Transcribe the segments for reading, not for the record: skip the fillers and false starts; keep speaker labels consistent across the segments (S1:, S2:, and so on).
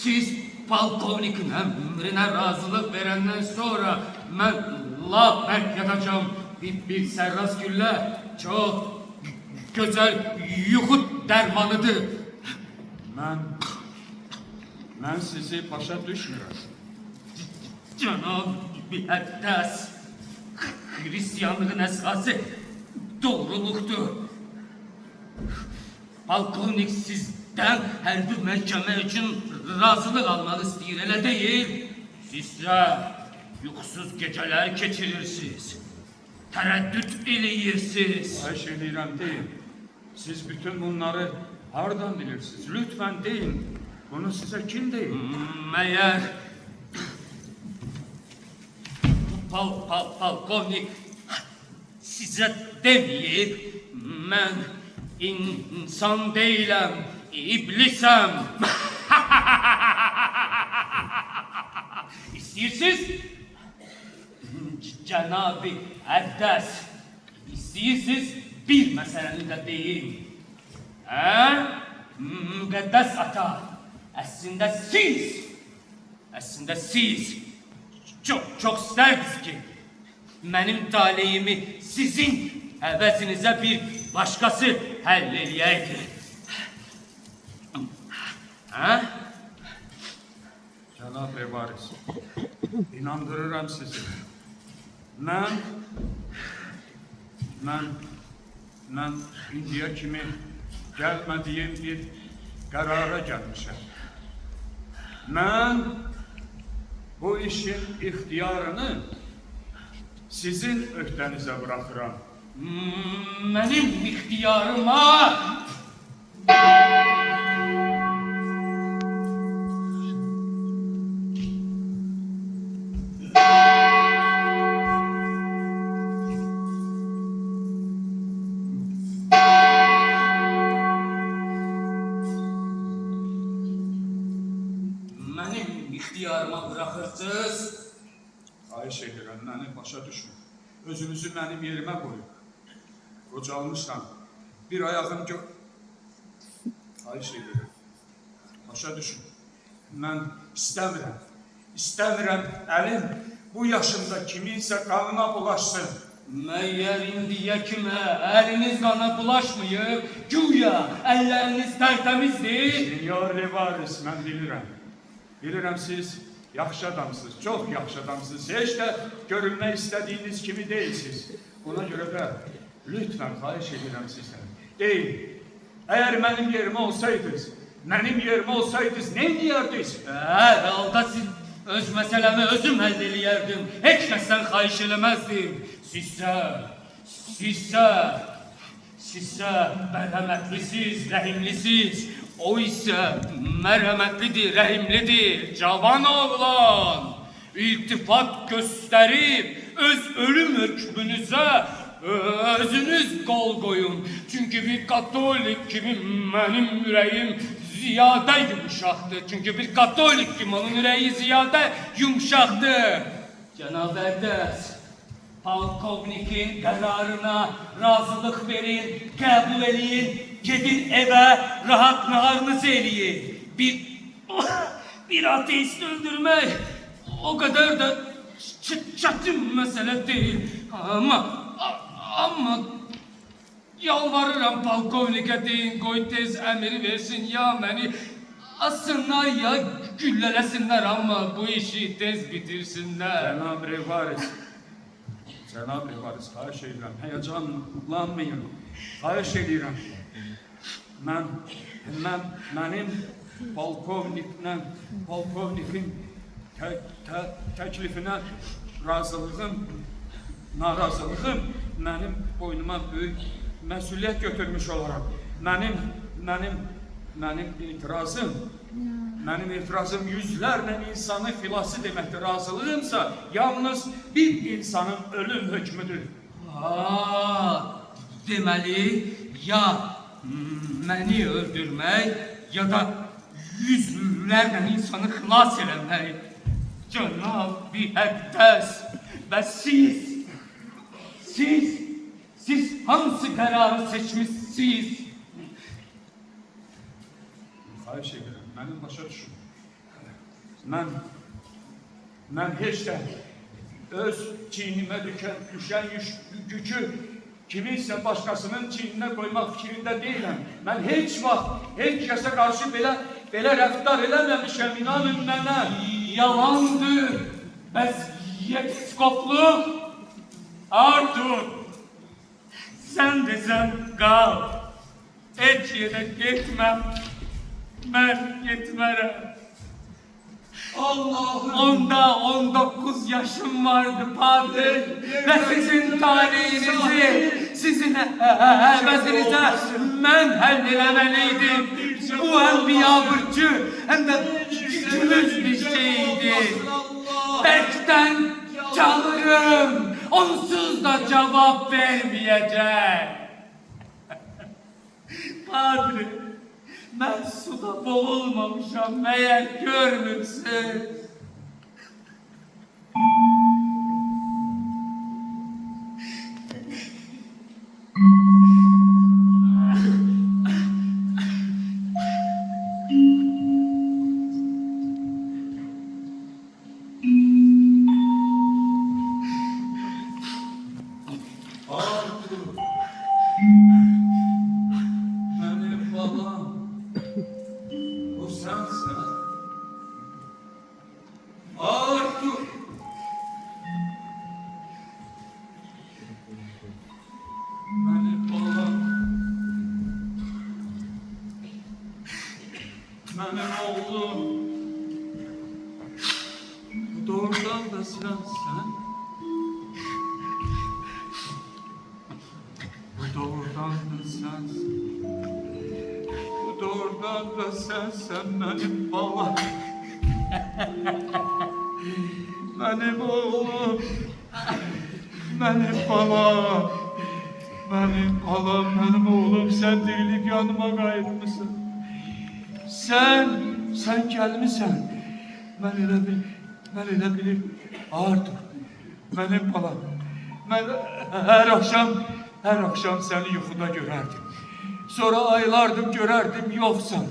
S1: siz polkovnikin emrine razılık verenden sonra ben laf berk yatacağım. Bir serras gülle çok güzel yuhut dermanıdır.
S2: Ben sizi başa düşmürəm.
S1: Cənab-ı Müqəddəs, Hristiyanlığın əsası doğruluqdur. Polkovnik sizdən hərbi məhkəmə üçün razılıq almaq istəyir, elə deyil. Sizsə yuxusuz gecələr keçirirsiniz, tərəddüd eləyirsiniz.
S2: Xahiş edirəm deyin. Siz bütün bunları hardan bilirsiniz? Lütfen deyin. Bunu size kim deyir?
S1: Məyər polkovnik sizə deməyib, mən insan deyiləm, iblisəm. İstəyirsiniz? Cənab-ı Əqdəs, istəyirsiniz bir məsələni də deyim. Müqəddəs ata, əslində siz çok isterdiniz ki benim talihimi sizin əvəzinizə bir başkası həll eləyəydi.
S2: Cənab Revaris, inandırıram sizi. Mən indiyə kimi gəlmədiyim bir qərara gəlmişəm. Mən bu işin ixtiyarını sizin öhdənizə bırakıram.
S1: Benim ixtiyarıma bırakırsınız.
S2: Xahiş edirəm, məni başa düşün. Özünüzü mənim yerimə qoyun. Qocalmışam. Bir ayağım Xahiş edirəm. Başa düşün. Mən istəmirəm əlim bu yaşımda kiminsə qanına bulaşsın.
S1: Məyər indiyə kimi əliniz qana bulaşmayıb, güya əlləriniz tərtəmizdir.
S2: Senyor Revaris, mən bilirəm. Bilirəm siz yaxşı adamsınız, çox yaxşı adamsınız. Heç də görünmək istədiyiniz kimi deyilsiniz. Buna görə də lütfen xahiş edirəm sizdən. Deyin, əgər mənim yerimə olsaydınız, nə edərdiniz?
S1: Hər halda siz öz məsələmi özüm həll eləyərdim. Heç kəsdən xahiş eləməzdim. Sizsə mərhəmətlisiz, rəhimlisiz. O ise merhametlidir, rəhimlidir, cavan oğlan. İltifat gösterip öz ölüm hükmünüze özünüz kol koyun. Çünkü bir katolik gibi benim yüreğim ziyade yumuşaktır. Çünkü bir katolik gibi onun yüreği ziyade yumuşaktır. Cenab-ı Əqdəs, polkovnikin kararına razılık verin, kabul edin. Gedin eve, rahat naharınızı eləyin. Bir ateist öldürmek o kadar da çətin mesele değil. Ama yalvarıram polkovnikə deyin, qoy tez emir versin ya beni asınlar ya güllələsinlər, ama bu işi tez bitirsinlər.
S2: Cənab Revaris, xahiş edirəm, həyəcanlanmayın, xahiş edirəm. Mənim polkovnikin təklifinə narazılığım mənim boynuma böyük məsuliyyət götürmüş olarak. Mənim etirazım yüzlərlə insanı filası deməkdir. Razılığımsa yalnız bir insanın ölüm hükmüdür.
S1: Deməli, ya məni öldürmək ya da yüzlərlə insanı xilas eləmək. Cənab-ı Əqdəs və siz hansı qərarı seçmişsiniz?
S2: Xahiş edirəm, mənim başa düşün. Mən heç də öz çiynimə düşən yükü kiminsə başqasının çiyninə qoymaq fikrində deyiləm. Mən heç vaxt, heç kəsə qarşı belə rəftar eləməmişəm, inanın mənə.
S1: Yalandır. Bəs yepiskopluq? Artur, sən desən qal. Heç yerə getməm. Mən getmərəm.
S2: Allah'ım.
S1: Onda 19 yaşım vardı padre ve sizin talihinizi, sizin hevesinizə mən həll eləməliydim. Bu hem biabırçı hem de gümüş bir şeydi. Bekten çalırım, onsuz da cevap vermeyecek. Padre, ben suda boğulmamışam meğer görmürsün.
S2: Artur. Benim balam. Bu sensin. Artur. Benim balam. Benim oğlum. Bu doğrudan da sensin. Bu doğrudan da sensin. Bu doğrudan da sensin benim balam. Benim oğlum. Benim balam. Benim balam, benim oğlum. Sen dirilip yanıma qayıtmısın. Sen gelmişsen. Ben elə bilir. Artur. Benim balam. Ben her akşam seni yuxuda görərdim. Sonra aylardım görərdim yoxsan.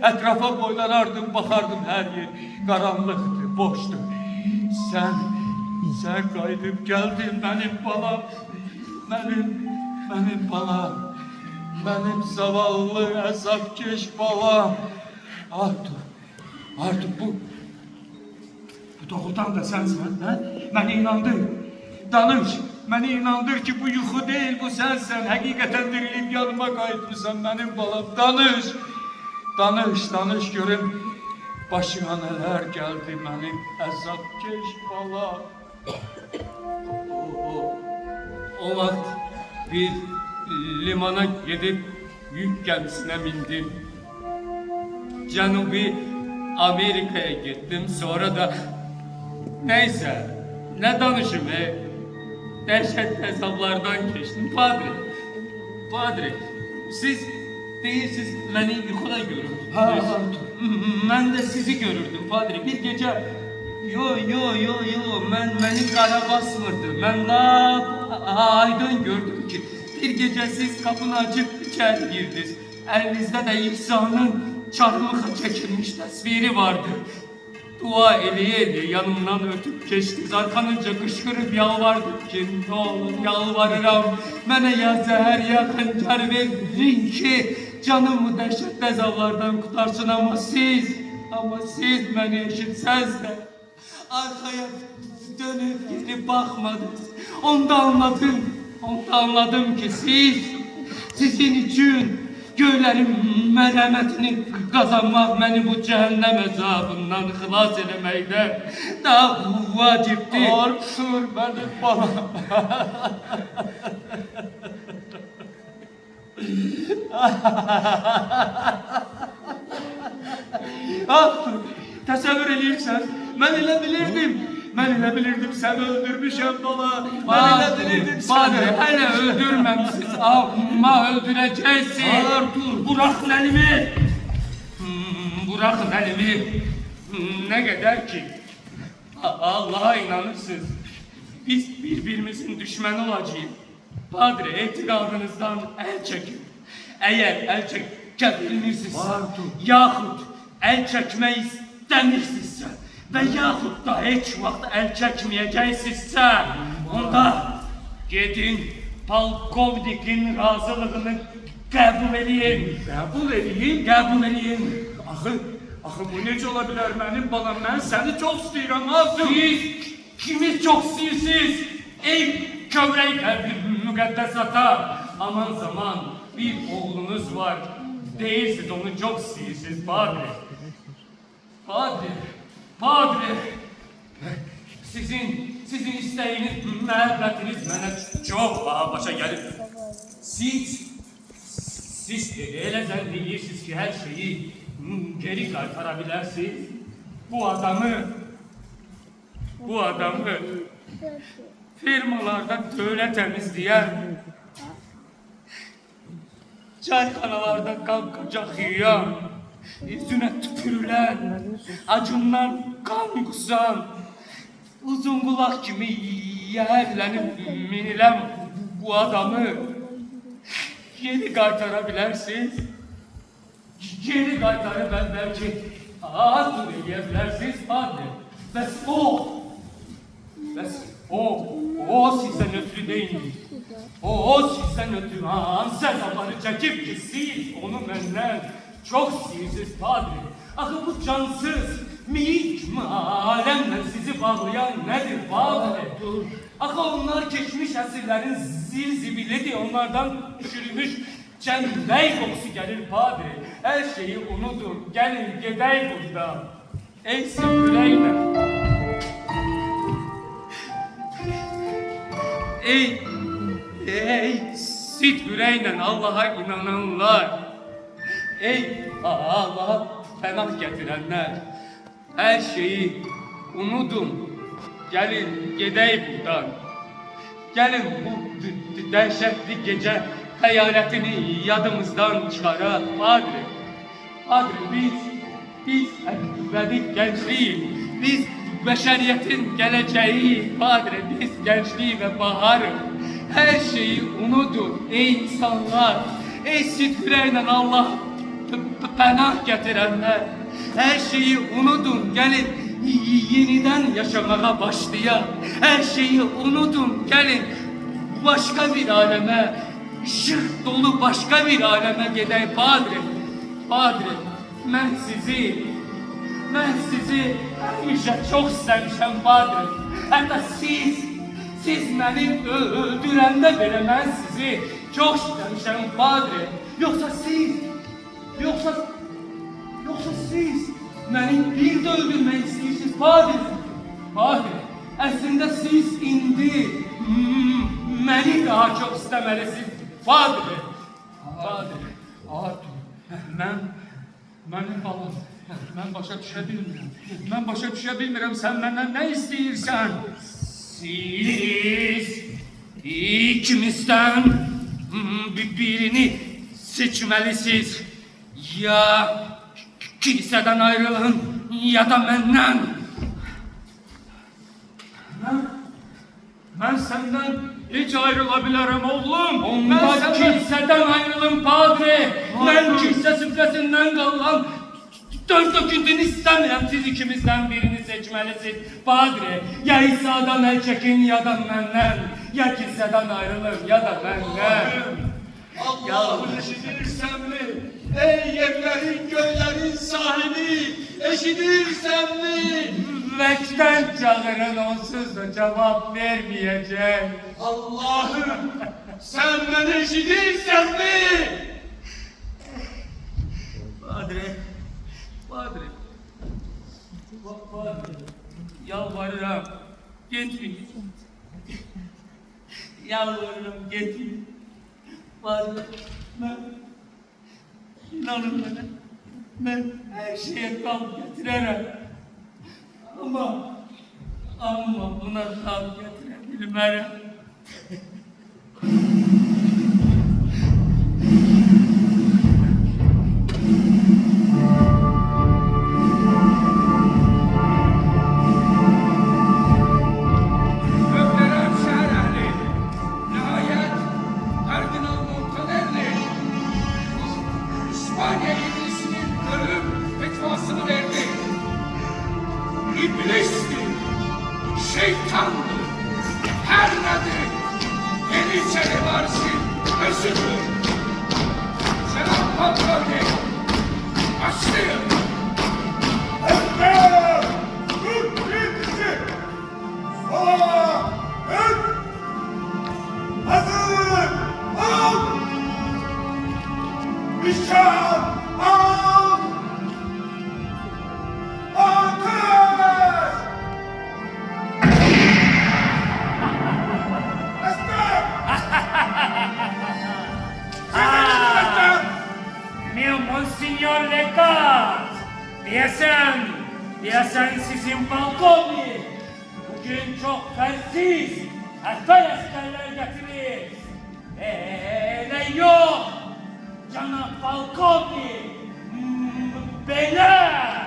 S2: Ətrafa boylanardım, baxardım her yer. Qaranlıqdır, boşdur. Sen qayıdıb gəldin benim balam. Benim balam. Benim zavallı əzabkeş balam. Artur bu doğrudan da sensin, ha? Beni inandır. Danış. Beni inandır ki bu yuxu değil, bu sensin. Həqiqətən dirilib yanıma qayıtmışsan benim balam. Danış görüm. Başına neler geldi benim əzabkeş balam.
S1: O vaxt bir limana gidip yük gemisine bindim. Cənubi Amerika'ya gittim. Sonra da neyse ne danışım dehşet hesaplardan geçtim. Padre, siz değilsiz beni yuxuda görürdünüz.
S2: Ha.
S1: Ben de sizi görürdüm padre. Bir gece beni qara basmırdı. Ben aydın gördüm ki bir gece siz kapını açıp içeri girdiniz. Elinizde de İsa'nın çarmıha çekilmiş tasviri vardı. Dua eleye yanımdan ötüp geçtiniz. Arkanınca kışkırıp yalvardım ki ne olur yalvarıram. Bana ya zehir ya hıncar verin ki canımı dehşet tezavlardan kutarsın ama siz beni eşitseniz de arkaya dönüp geri bakmadınız. Onda anladım ki sizin için göylerin merhametini kazanmak beni bu cehennem azabından xilas eləməkdə daha vacibdir.
S2: Artur benim balam. Artur, təsəvvür eləyirsən, mən elə bilirdim səni öldürmüşəm bala. Ben elə bilirdim
S1: Padre,
S2: səni.
S1: hələ öldürməmişsiniz ama öldürəcəksiniz.
S2: Artur.
S1: Bırakın elimi. Bırakın elimi. Ne kadar ki Allah'a inanırsınız. Biz birbirimizin düşmanı olacağız. Padre, etiqadınızdan el çekin. Eğer el çekebilirsinizsə,
S2: Artur.
S1: yaxud el çekmək istəmirsinizsə, və yaxud da heç vaxt əl çəkməyəcəksinizsə, onda gedin polkovnikin razılığını qəbul edin.
S2: Qəbul edeyim.
S1: Qəbul edin.
S2: Axı bu necə ola bilər mənim balam? Mən səni çox istəyirəm Hatun.
S1: Siz kimi çox istəyirsiniz? Ey kövrək qəlbi müqəddəs ata, aman zaman bir oğlunuz var. Deyirsiniz onu çox istəyirsiniz padre. Padre. Sizin istəyiniz, məhəbbətiniz mənə çox başa gəlir. Siz elə zənn edirsiniz ki, hər şeyi geri qaytara bilərsiniz. Bu adamı firmalarda dövlə təmizləyən, çayxanalarda qanqacaq yiyan, yüzünə tüpürülən, acından qan qusan, uzun qulaq kimi yəhərlənib minilən bu adamı geri qaytara bilərsiniz. Geri qaytarıb bəlkə Hatun eləyə bilərsiniz, padre. Bəs o sizdən ötürü deyil. O sizdən ötürü hansı əzabları çəkib ki, siz onu məndən çox istəyirsiniz, padre. Axı bu cansız, minik kimi aləmlə sizi bağlayan nədir, padre? Axı onlar keçmiş əsrlərin zil-zibilidir, onlardan düşürülmüş cəmbəy qoxusu gəlir, padre. Hər şeyi unudun, gəlin, gedək buradan. Ey süpürəynə. Ey sit ürəklə Allaha inananlar. Ey Allaha pənah gətirənlər. Hər şeyi unudun. Gəlin, gedək buradan. Gəlin bu dəhşətli gecə xəyalətini yadımızdan çıxaraq, padre. Biz əbədi gəncliyik. Biz bəşəriyyətin gələcəyi, padre. Biz gənclik və baharıq. Hər şeyi unudun, ey insanlar. Ey sidqürəklə Allah pənah gətirənlər. Hər şeyi unudun, gəlin yenidən yaşamağa başlayaq. Hər şeyi unudun, gəlin başqa bir aləmə, işıq dolu başqa bir aləmə gedək, padre. Mən sizi həmişə çox istəmişəm, padre. Hətta siz məni öldürəndə belə mən sizi çox istəmişəm, padre. Yoxsa siz məni bir də öldürmək istəyirsiniz, padre. Padre, əslində siz indi məni daha çox istəməlisiniz, padre. Artur, mənim balam, mən başa düşə bilmirəm, sən məndən nə istəyirsən? Siz ikimizdən birini seçməlisiniz. Ya kilsədən ayrılın, ya da məndən. Mən səndən heç ayrıla bilərəm, oğlum. Onda kilsədən ayrılın, padre. Mən kilsə süfrəsindən qalan 4 döküntünü istəmirəm. Siz ikimizdən birini seçməlisiniz, padre. Ya İsa'dan əl çəkin, ya da məndən. Ya kilsədən ayrılın, ya da məndən.
S2: Allah'ım eşidirsen mi? Ey yerlerin göllerin sahibi, eşidirsen mi?
S1: Vəkdən çağırın, onsuz da cevap vermeyecek.
S2: Allah'ım sen beni eşidirsen mi?
S1: Padre, yalvarırım, gitmeyin. Yalvarırım, gitmeyin. Padre, inanın bana, ben her şeye tam getirerek. Ama buna tam getirebilmem.
S3: iblistir, şeytandır, her nedir, Yeniçeri varsın, özüdür. Cenab-ı Hak böyle, başlayın.
S4: Ekber! Türk birliği! Sola! Ön! Hazır! Al! Nişan! Al! Ateş! Ekber! Sizin Ekber!
S5: Meu Monsenhor Legat, diyesen sizin Falcone. Bugün çok felsiz, hatta askerler getirir. Ne yok, Cana Falcone, beyler.